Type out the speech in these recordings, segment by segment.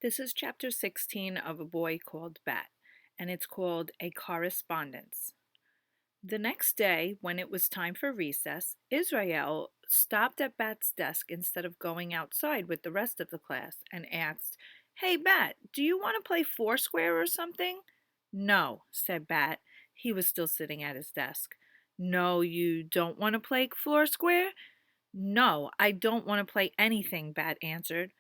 This is chapter 16 of A Boy Called Bat, and it's called A Correspondence. The next day, when it was time for recess, Israel stopped at Bat's desk instead of going outside with the rest of the class and asked, "Hey, Bat, do you want to play Foursquare or something?" "No," said Bat. He was still sitting at his desk. "No, you don't want to play Foursquare?" "No, I don't want to play anything," Bat answered.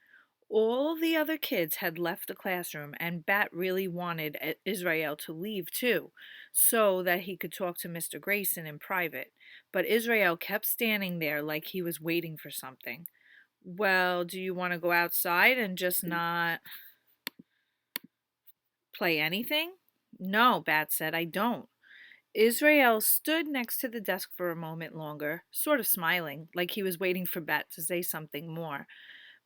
All the other kids had left the classroom, and Bat really wanted Israel to leave too, so that he could talk to Mr. Grayson in private. But Israel kept standing there like he was waiting for something. "Well, do you want to go outside and just not play anything?" "No," Bat said, "I don't." Israel stood next to the desk for a moment longer, sort of smiling, like he was waiting for Bat to say something more.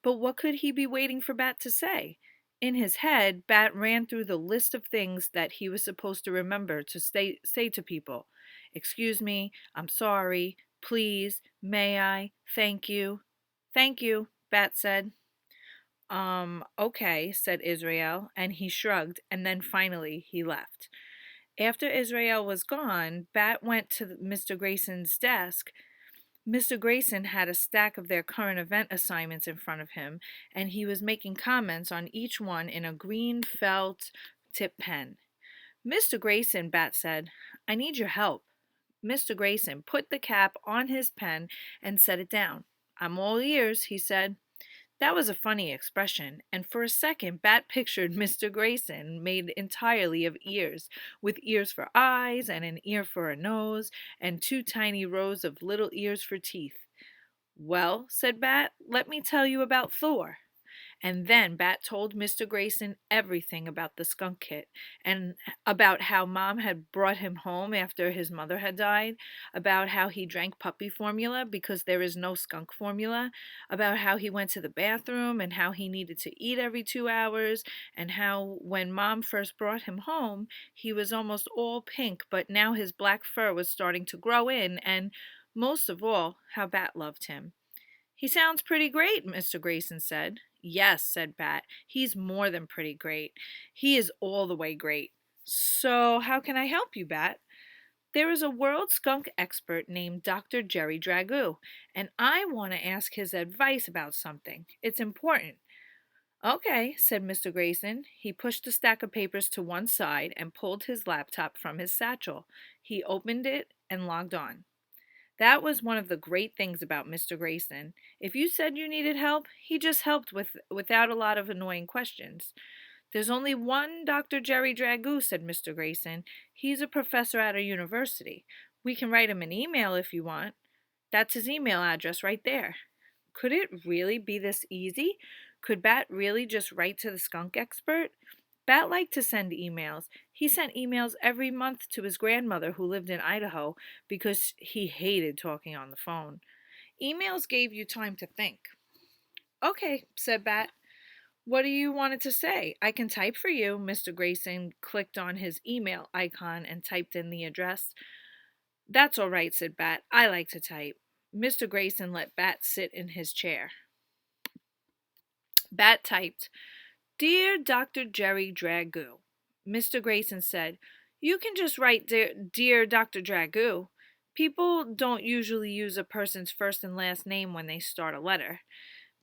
But what could he be waiting for Bat to say? In his head, Bat ran through the list of things that he was supposed to remember to say to people. "Excuse me, I'm sorry, please, may I, thank you." "Thank you," Bat said. Okay, said Israel, and he shrugged, and then finally he left. After Israel was gone, Bat went to Mr. Grayson's desk. Mr. Grayson had a stack of their current event assignments in front of him, and he was making comments on each one in a green felt tip pen. "Mr. Grayson," Bat said, "I need your help." Mr. Grayson put the cap on his pen and set it down. "I'm all ears," he said. That was a funny expression, and for a second Bat pictured Mr. Grayson made entirely of ears, with ears for eyes, and an ear for a nose, and two tiny rows of little ears for teeth. "Well," said Bat, "let me tell you about Thor." And then Bat told Mr. Grayson everything about the skunk kit, and about how Mom had brought him home after his mother had died, about how he drank puppy formula because there is no skunk formula, about how he went to the bathroom and how he needed to eat every 2 hours, and how when Mom first brought him home, he was almost all pink, but now his black fur was starting to grow in, and most of all, how Bat loved him. "He sounds pretty great," Mr. Grayson said. "Yes," said Bat. "He's more than pretty great. He is all the way great. So, how can I help you, Bat?" "There is a world skunk expert named Dr. Jerry Dragoo, and I want to ask his advice about something. It's important." "Okay," said Mr. Grayson. He pushed the stack of papers to one side and pulled his laptop from his satchel. He opened it and logged on. That was one of the great things about Mr. Grayson. If you said you needed help, he just helped without a lot of annoying questions. "There's only one Dr. Jerry Dragoo," said Mr. Grayson. "He's a professor at a university. We can write him an email if you want. That's his email address right there." Could it really be this easy? Could Bat really just write to the skunk expert? Bat liked to send emails. He sent emails every month to his grandmother who lived in Idaho because he hated talking on the phone. Emails gave you time to think. "Okay," said Bat. "What do you want it to say? I can type for you." Mr. Grayson clicked on his email icon and typed in the address. "That's all right," said Bat. "I like to type." Mr. Grayson let Bat sit in his chair. Bat typed, "Dear Dr. Jerry Dragoo." Mr. Grayson said, "You can just write Dear Dr. Dragoo. People don't usually use a person's first and last name when they start a letter.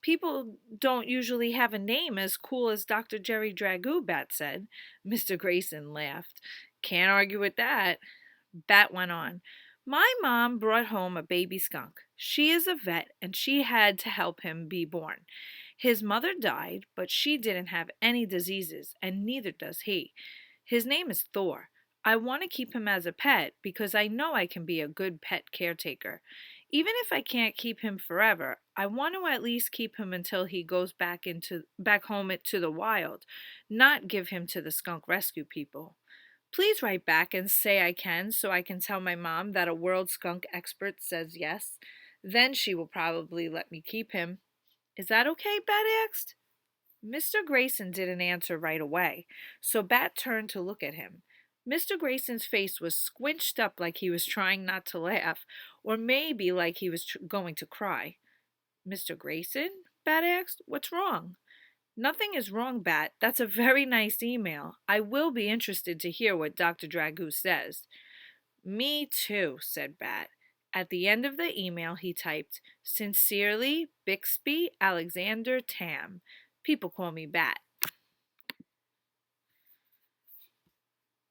People don't usually have a name as cool as Dr. Jerry Dragoo," Bat said. Mr. Grayson laughed. "Can't argue with that." Bat went on. "My mom brought home a baby skunk. She is a vet and she had to help him be born. His mother died, but she didn't have any diseases, and neither does he. His name is Thor. I want to keep him as a pet because I know I can be a good pet caretaker. Even if I can't keep him forever, I want to at least keep him until he goes back home to the wild, not give him to the skunk rescue people. Please write back and say I can so I can tell my mom that a world skunk expert says yes. Then she will probably let me keep him. Is that okay?" Bat asked. Mr. Grayson didn't answer right away, so Bat turned to look at him. Mr. Grayson's face was squinched up like he was trying not to laugh, or maybe like he was going to cry. "Mr. Grayson?" Bat asked. "What's wrong?" Nothing is wrong, Bat. That's a very nice email. I will be interested to hear what Dr. Dragoo says. Me too, said Bat. At the end of the email, he typed, Sincerely, Bixby Alexander Tam. People call me Bat.